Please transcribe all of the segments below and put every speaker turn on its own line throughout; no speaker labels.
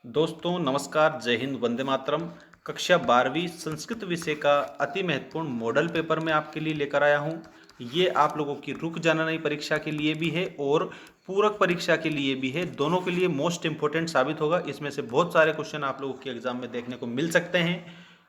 दोस्तों नमस्कार, जय हिंद, वंदे मातरम। कक्षा 12वीं संस्कृत विषय का अति महत्वपूर्ण मॉडल पेपर मैं आपके लिए लेकर आया हूँ। ये आप लोगों की रुक जाना नहीं परीक्षा के लिए भी है और पूरक परीक्षा के लिए भी है। दोनों के लिए मोस्ट इंपॉर्टेंट साबित होगा। इसमें से बहुत सारे क्वेश्चन आप लोगों के एग्जाम में देखने को मिल सकते हैं।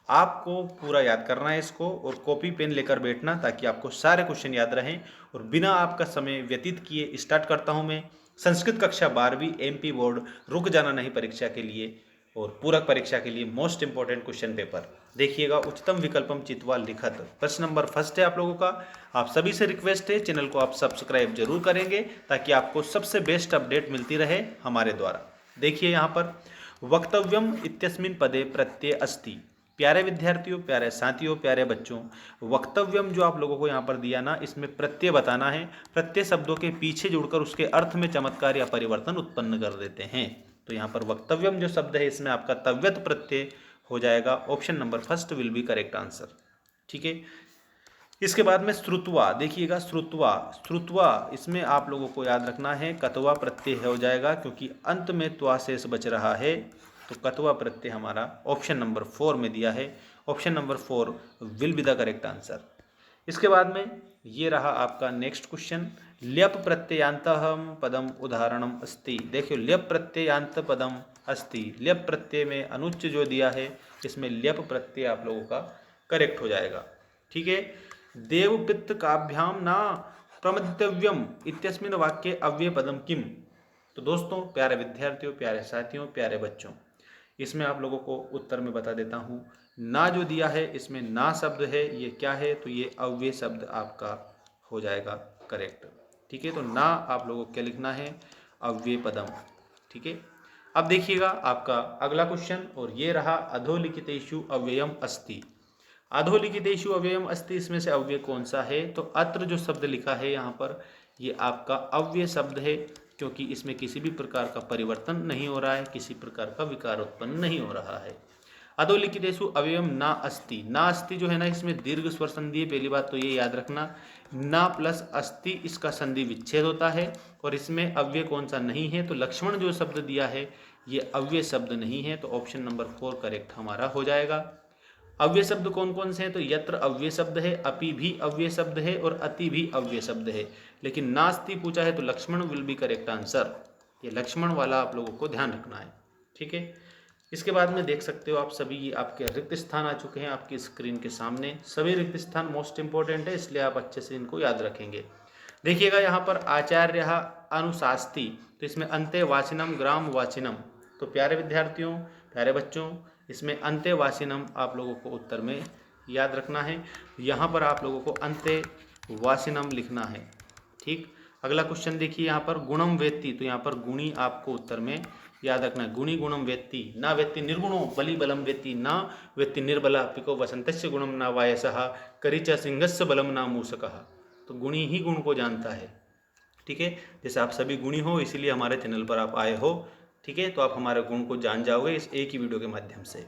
आपको पूरा याद करना है इसको और कॉपी पेन लेकर बैठना ताकि आपको सारे क्वेश्चन याद रहें। और बिना आपका समय व्यतीत किए स्टार्ट करता हूं मैं संस्कृत कक्षा 12वीं एमपी बोर्ड रुक जाना नहीं परीक्षा के लिए और पूरक परीक्षा के लिए मोस्ट इंपॉर्टेंट क्वेश्चन पेपर। देखिएगा, उच्चतम विकल्पम चित्वा लिखत प्रश्न नंबर फर्स्ट है आप लोगों का। आप सभी से रिक्वेस्ट है, चैनल को आप सब्सक्राइब जरूर करेंगे ताकि आपको सबसे बेस्ट अपडेट मिलती रहे हमारे द्वारा। देखिए यहाँ पर वक्तव्यम इत्यस्मिन् पदे प्रत्यय अस्ति। प्यारे विद्यार्थियों, प्यारे साथियों, प्यारे बच्चों, वक्तव्यम जो आप लोगों को यहाँ पर दिया ना, इसमें प्रत्यय बताना है। प्रत्यय शब्दों के पीछे जुड़कर उसके अर्थ में चमत्कार या परिवर्तन उत्पन्न कर देते हैं। तो यहाँ पर वक्तव्यम जो शब्द है इसमें आपका तव्यत प्रत्यय हो जाएगा। Option number first will be correct answer. ठीक है। इसके बाद में श्रुत्वा, देखिएगा श्रुत्वा, श्रुत्वा इसमें आप लोगों को याद रखना है कत्वा प्रत्यय हो जाएगा क्योंकि अंत में त्वा शेष बच रहा है। तो कत्वा प्रत्यय हमारा ऑप्शन नंबर 4 में दिया है। Option number 4 will be the correct answer. इसके बाद में ये रहा आपका नेक्स्ट क्वेश्चन। ल्यप प्रत्ययांतः पदम उदाहरणम अस्ति। देखियो ल्यप प्रत्ययांत पदम अस्ति, ल्यप प्रत्यय में अनुच्च जो दिया है इसमें ल्यप प्रत्यय आप लोगों का करेक्ट हो जाएगा। ठीक है। देवपित्त काभ्याम ना प्रमदितव्यम इत्यस्मिन् वाक्ये अव्यय पदम किम। तो दोस्तों, प्यारे विद्यार्थियों, प्यारे साथियों, प्यारे बच्चों, इसमें आप लोगों को उत्तर में बता देता हूँ। ना जो दिया है इसमें ना शब्द है, ये क्या है? तो ये अव्यय शब्द आपका हो जाएगा करेक्ट। ठीक है। तो ना आप लोगों को क्या लिखना है? अव्यय पदम। ठीक है। अब देखिएगा आपका अगला क्वेश्चन, और ये रहा अधोलिखितेषु अव्ययम अस्ति। अधोलिखितेषु अव्ययम अस्ति, इसमें से अव्यय कौन सा है? तो अत्र जो शब्द लिखा है यहाँ पर ये आपका अव्यय शब्द है क्योंकि इसमें किसी भी प्रकार का परिवर्तन नहीं हो रहा है, किसी प्रकार का विकार उत्पन्न नहीं हो रहा है। अधोलिखितेषु अव्ययम ना अस्ति, ना अस्ति जो है ना इसमें दीर्घ स्वर संधि है। पहली बात तो ये याद रखना, ना प्लस अस्ति इसका संधि विच्छेद होता है। और इसमें अव्यय कौन सा नहीं है? तो लक्ष्मण जो शब्द दिया है ये अव्यय शब्द नहीं है। तो ऑप्शन नंबर 4 करेक्ट हमारा हो जाएगा। अव्यय शब्द कौन कौन से हैं? तो यत्र अव्यय शब्द है, अपि भी अव्यय शब्द है और अति भी अव्यय शब्द है। लेकिन नास्ति पूछा है तो Lakshman will be correct answer. ये लक्ष्मण वाला आप लोगों को ध्यान रखना है। ठीक है। इसके बाद में देख सकते हो आप सभी आपके रिक्त स्थान आ चुके हैं आपकी स्क्रीन के सामने। सभी रिक्त स्थान मोस्ट इंपॉर्टेंट है, इसलिए आप अच्छे से इनको याद रखेंगे। देखिएगा यहाँ पर आचार्य अनुशास्ति, तो इसमें अंत्य वाचिनम ग्राम वाचिनम। तो प्यारे विद्यार्थियों, प्यारे बच्चों, इसमें अंत्य वाचिनम आप लोगों को उत्तर में याद रखना है। यहाँ पर आप लोगों को अंत्य वाचिनम लिखना है। ठीक। अगला क्वेश्चन देखिए यहाँ पर गुणम वेत्ति, तो यहाँ पर गुणी आपको उत्तर में याद रखना है। गुणी गुणम वेत्ति, ना वेत्ति निर्गुणो बलि बलम वेत्ति, ना वेत्ति निर्बला पिको वसंतस्य गुणम ना वायसः करिच सिंहस्य बलम ना मूषकः। तो गुणी ही गुण को जानता है। ठीक है। जैसे आप सभी गुणी हो इसीलिए हमारे चैनल पर आप आए हो। ठीक है। तो आप हमारे गुण को जान जाओगे इस एक ही वीडियो के माध्यम से।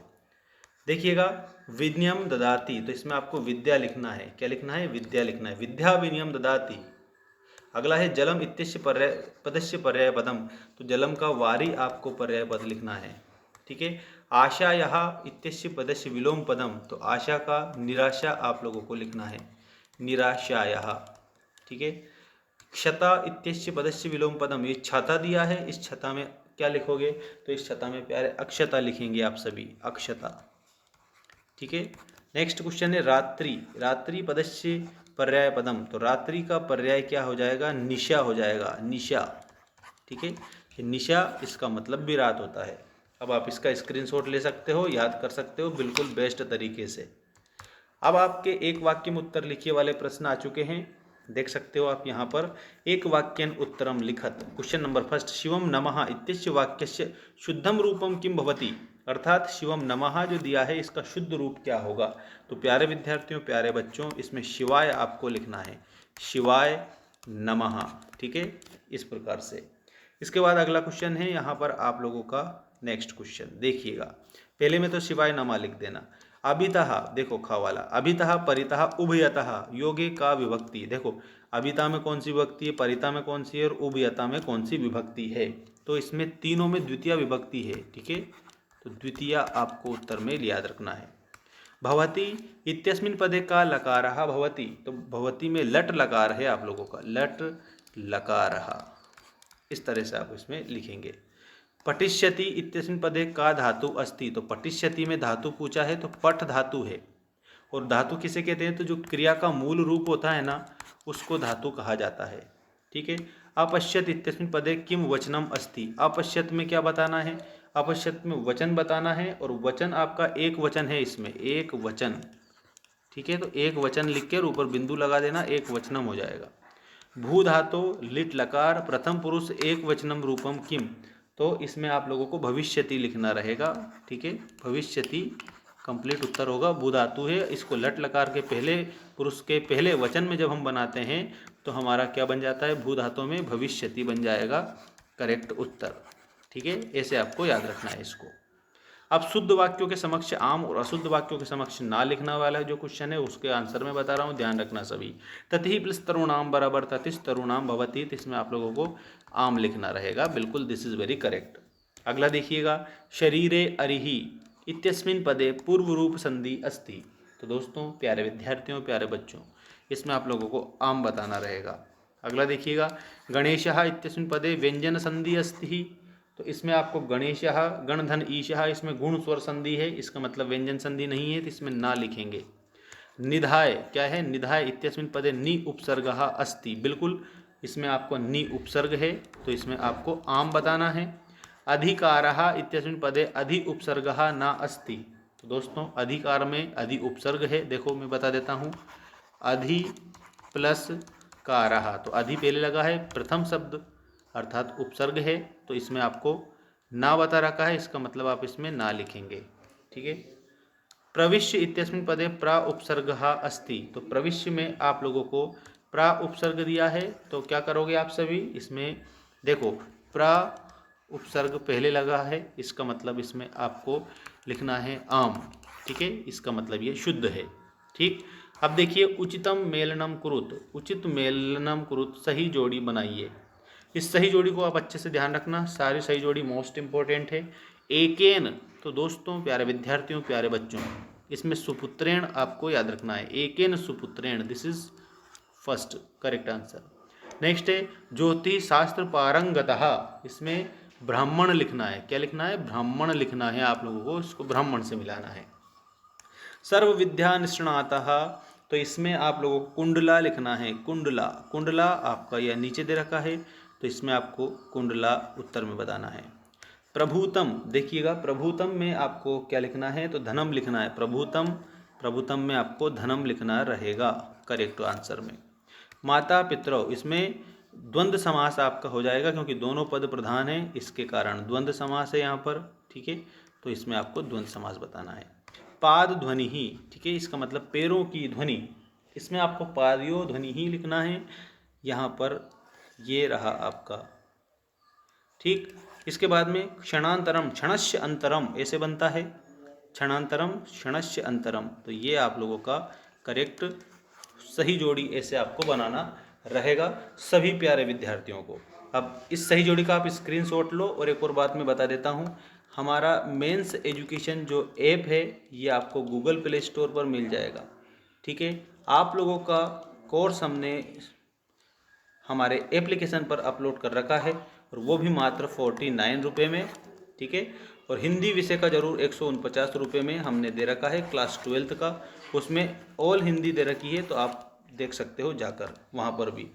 देखिएगा विनयम ददाति, तो इसमें आपको विद्या लिखना है। क्या लिखना है? विद्या लिखना है। विद्या विनयम ददाति। अगला है जलम इत्यस्य पर्याय पदस्य पर्याय पदम, तो जलम का वारी आपको पर्याय पद लिखना है। ठीक है। आशा यह इत्यस्य पदस्य विलोम पदम, तो आशा का निराशा आप लोगों को लिखना है, निराशायः। ठीक है। क्षता इत्यस्य पदस्य विलोम पदम, ये छता दिया है, इस छता में क्या लिखोगे? तो इस छता में प्यारे अक्षता लिखेंगे आप सभी, अक्षता। ठीक है। नेक्स्ट क्वेश्चन है रात्रि, रात्रि पदस्य पर्याय पदम, तो रात्रि का पर्याय क्या हो जाएगा? निशा हो जाएगा, निशा। ठीक है। ये निशा इसका मतलब भी रात होता है। अब आप इसका स्क्रीनशॉट ले सकते हो, याद कर सकते हो बिल्कुल बेस्ट तरीके से। अब आपके एक वाक्य में उत्तर लिखिए वाले प्रश्न आ चुके हैं। देख सकते हो आप यहाँ पर एक वाक्यन उत्तरम लिखत। क्वेश्चन नंबर फर्स्ट, शिवम नमः इत्यस्य वाक्यस्य शुद्धम रूपम किम भवति, अर्थात शिवम नमः जो दिया है इसका शुद्ध रूप क्या होगा? तो प्यारे विद्यार्थियों, प्यारे बच्चों, इसमें शिवाय आपको लिखना है, शिवाय नमः। ठीक है। इस प्रकार से। इसके बाद अगला क्वेश्चन है यहाँ पर आप लोगों का नेक्स्ट क्वेश्चन देखिएगा। पहले में तो शिवाय नमः लिख देना। अभितः, देखो खा वाला, अभितः परितः उभयतः योगे का विभक्ति। देखो अभिता में कौन सी विभक्ति है, परिता में कौन सी है और उभयता में कौन सी विभक्ति है। तो इसमें तीनों में द्वितीय विभक्ति है, ठीक है, तो द्वितीय आपको उत्तर में याद रखना है। भवती इत्यस्मिन् पदे का लकारः भवति, तो भवती में लट लकार है आप लोगों का, लट लकारः, इस तरह से आप इसमें लिखेंगे। पठिष्यति इत्यस्मिन् पदे का धातु अस्ति, तो पठिष्यति में धातु पूछा है तो पठ धातु है, और धातु किसे कहते हैं, तो जो क्रिया का मूल रूप होता है ना उसको धातु कहा जाता है, ठीक है। अपश्यत इत्यस्मिन् पदे किम वचनम अस्ति, अपश्यत में क्या बताना है, अपश्यत में वचन बताना है, और वचन आपका एक वचन है, इसमें एक वचन, ठीक है, तो एक वचन लिख के ऊपर बिंदु लगा देना, एक वचनम हो जाएगा। भू धातु लिट लकार प्रथम पुरुष एक वचनम रूपम किम, तो इसमें आप लोगों को भविष्यति लिखना रहेगा, ठीक है, भविष्यति कंप्लीट उत्तर होगा। भू धातु है, इसको लट लकार के पहले पुरुष के पहले वचन में जब हम बनाते हैं तो हमारा क्या बन जाता है, भू धातु में भविष्यति बन जाएगा करेक्ट उत्तर, ठीक है, ऐसे आपको याद रखना है इसको। अब शुद्ध वाक्यों के समक्ष आम और अशुद्ध वाक्यों के समक्ष ना लिखना वाला जो क्वेश्चन है उसके आंसर में बता रहा हूँ, ध्यान रखना सभी। तति प्लस तरुणाम बराबर ततिस तरुणाम भवति, इसमें आप लोगों को आम लिखना रहेगा, बिल्कुल दिस इज वेरी करेक्ट। अगला देखिएगा, शरीरे अरिहि इत्यस्मिन् पदे पूर्व रूप संधि अस्ति, तो दोस्तों प्यारे विद्यार्थियों प्यारे बच्चों इसमें आप लोगों को आम बताना रहेगा। अगला देखिएगा, गणेशः इत्यस्मिन् पदे व्यंजन संधि अस्ति, तो इसमें आपको गणेशः गण धन ईशः, इसमें गुण स्वर संधि है, इसका मतलब व्यंजन संधि नहीं है, तो इसमें ना लिखेंगे। निधाय क्या है, निधाय इत्यस्मिन् पदे नि उपसर्गः अस्ति, बिल्कुल इसमें आपको नि उपसर्ग है, तो इसमें आपको आम बताना है। अधिकारः इत्यस्मिन् पदे अधि उपसर्गः न अस्ति, तो दोस्तों अधिकार में अधि उपसर्ग है, देखो मैं बता देता हूँ, अधि प्लस कारः, तो अधि पहले लगा है, प्रथम शब्द अर्थात उपसर्ग है, तो इसमें आपको ना बता रखा है, इसका मतलब आप इसमें ना लिखेंगे, ठीक है। प्रविश्य इत्यस्मिन् पदे प्रा उपसर्गः अस्ति, तो प्रविश्य में आप लोगों को प्रा उपसर्ग दिया है, तो क्या करोगे आप सभी, इसमें देखो प्रा उपसर्ग पहले लगा है, इसका मतलब इसमें आपको लिखना है आम, ठीक है, इसका मतलब ये शुद्ध है, ठीक। अब देखिए, उचितम मेलनम कुरुत, उचित मेलनम कुरुत, सही जोड़ी बनाइए। इस सही जोड़ी को आप अच्छे से ध्यान रखना, सारी सही जोड़ी मोस्ट इंपॉर्टेंट है। एकेन, तो दोस्तों प्यारे विद्यार्थियों प्यारे बच्चों इसमें सुपुत्रेण आपको याद रखना है, एकेन सुपुत्रेण, this is first correct answer. Next है ज्योतिष शास्त्र पारंगतः, इसमें ब्राह्मण लिखना है, क्या लिखना है, ब्राह्मण लिखना है आप लोगों को, इसको ब्राह्मण से मिलाना है। सर्व विद्या निष्णातः, तो इसमें आप लोगों को कुंडला लिखना है, कुंडला, कुंडला आपका यह नीचे दे रखा है, तो इसमें आपको कुंडला उत्तर में बताना है। प्रभुतम, देखिएगा प्रभुतम में आपको क्या लिखना है, तो धनम लिखना है, प्रभुतम, प्रभुतम में आपको धनम लिखना रहेगा करेक्ट आंसर में। माता पितरौ, इसमें द्वंद्व समास आपका हो जाएगा क्योंकि दोनों पद प्रधान है, इसके कारण द्वंद्व समास है यहाँ पर, ठीक है, तो इसमें आपको द्वंद्व समास बताना है। पाद ध्वनि ही, ठीक है, इसका मतलब पैरों की ध्वनि, इसमें आपको पादयो ध्वनि ही लिखना है, यहाँ पर ये रहा आपका, ठीक। इसके बाद में क्षणांतरम, क्षणस्य अंतरम ऐसे बनता है, क्षणांतरम क्षणस्य अंतरम, तो ये आप लोगों का करेक्ट सही जोड़ी ऐसे आपको बनाना रहेगा सभी प्यारे विद्यार्थियों को। अब इस सही जोड़ी का आप स्क्रीनशॉट लो, और एक और बात मैं बता देता हूँ, हमारा मेंस एजुकेशन जो ऐप है ये आपको गूगल प्ले स्टोर पर मिल जाएगा, ठीक है। आप लोगों का कोर्स हमने हमारे एप्लीकेशन पर अपलोड कर रखा है, और वो भी मात्र 49 रुपये में, ठीक है। और हिंदी विषय का जरूर 149 रुपये में हमने दे रखा है, क्लास 12th का, उसमें ऑल हिंदी दे रखी है, तो आप देख सकते हो जाकर वहाँ पर भी।